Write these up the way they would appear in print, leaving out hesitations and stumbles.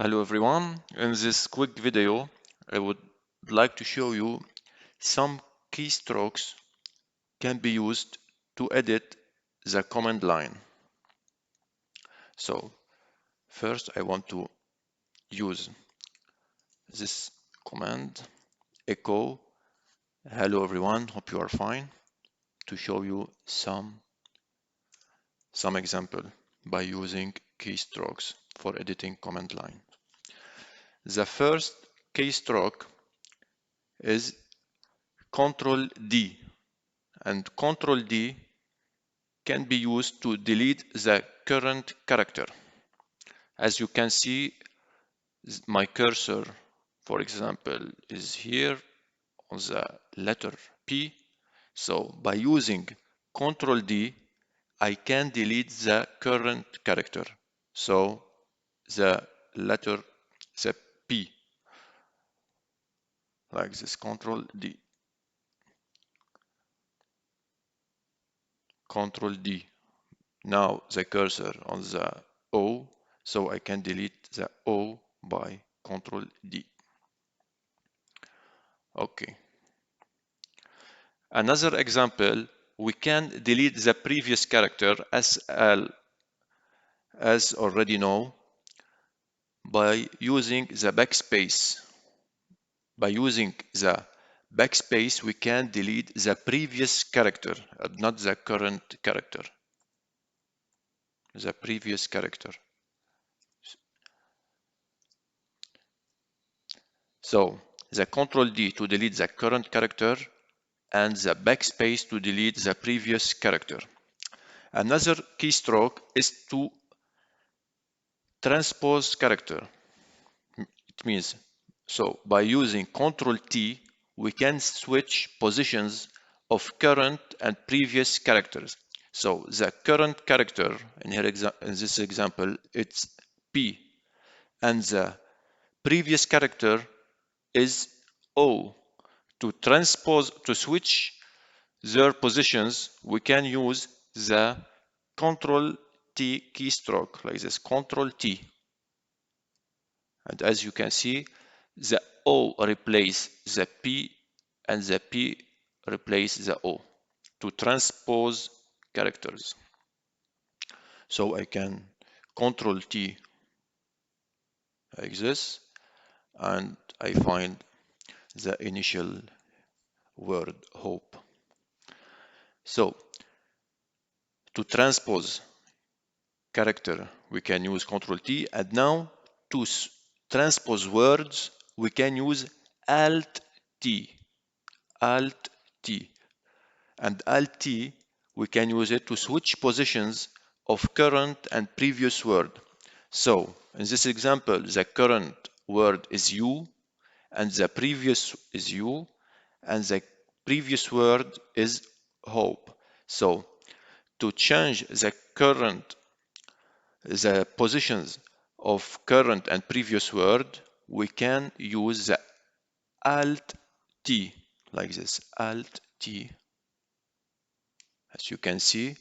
Hello everyone, in this quick video I would like to show you some keystrokes can be used to edit the command line. So first I want to use this command echo hello everyone, hope you are fine, to show you some example by using keystrokes for editing command line. The first keystroke is Ctrl D, and Ctrl D can be used to delete the current character. As you can see, my cursor, for example, is here on the letter P. So by using Ctrl D, I can delete the current character. So the letter, the P, like this, Ctrl D. Ctrl D. Now the cursor on the O, so I can delete the O by Ctrl D. Okay. Another example, we can delete the previous character as already know by using the backspace. By using the backspace, we can delete the previous character, not the current character. The previous character. So the Ctrl D to delete the current character and the backspace to delete the previous character. Another keystroke is to transpose character. It means, so by using Ctrl T, we can switch positions of current and previous characters. So the current character in this example, it's P, and the previous character is O. To switch their positions, we can use the Ctrl T keystroke, like this, Ctrl T. And as you can see, the O replace the P and the P replace the O to transpose characters. So I can Ctrl T like this, and I find the initial word hope. So to transpose character, we can use Ctrl T, and now to transpose words, we can use Alt T. Alt T. And Alt T, we can use it to switch positions of current and previous word. So in this example, the current word is you, and the previous is you, and the previous word is hope. So to change the positions of current and previous word, we can use the Alt T, like this, Alt T. As you can see,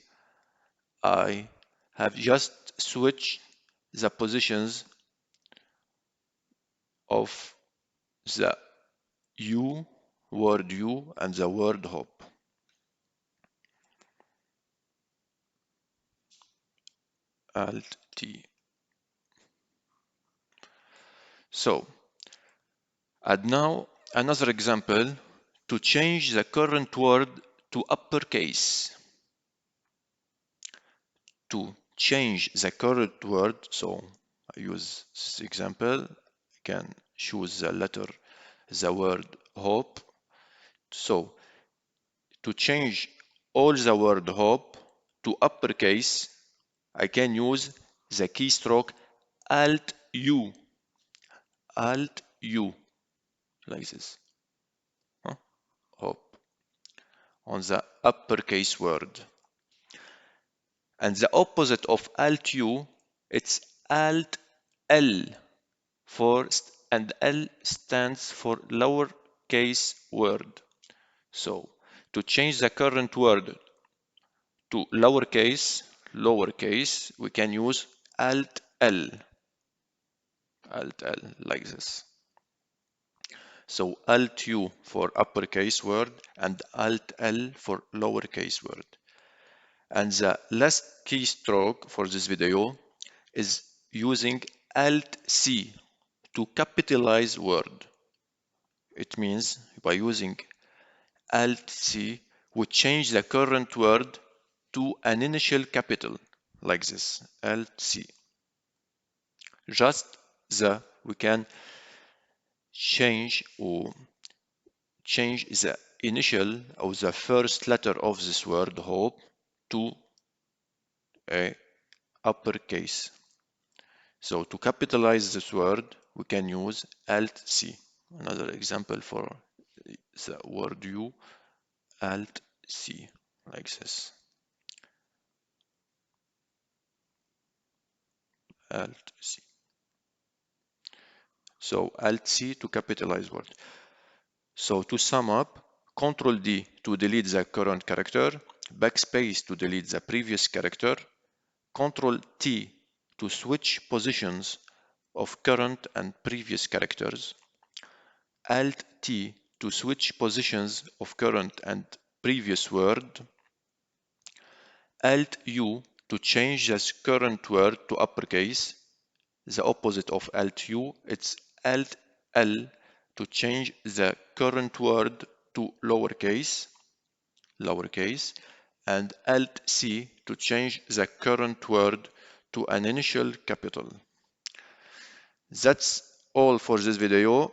I have just switched the positions of the word you and the word hope. Alt T. So, and now another example to change the current word to uppercase. To change the current word, so I use this example, I can choose the word hope. So to change all the word hope to uppercase, I can use the keystroke Alt U. Alt U, like this. Hope on the uppercase word. And the opposite of Alt U, it's Alt L and L stands for lowercase word. So to change the current word to lowercase, we can use Alt L. Alt L, like this. So Alt U for uppercase word and Alt L for lowercase word. And the last keystroke for this video is using Alt C to capitalize word. It means by using Alt C, we change the current word to an initial capital, like this, Alt C. Just we can change or change the initial or the first letter of this word hope to a uppercase. So to capitalize this word, we can use Alt C. Another example for the word you, Alt C, like this. Alt C. So Alt C to capitalize word. So to sum up, Control D to delete the current character, backspace to delete the previous character, Control T to switch positions of current and previous characters, Alt T to switch positions of current and previous word, Alt U to change this current word to uppercase. The opposite of Alt U, it's Alt L to change the current word to lowercase, and Alt C to change the current word to an initial capital. That's all for this video.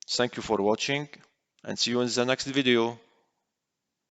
Thank you for watching and see you in the next video.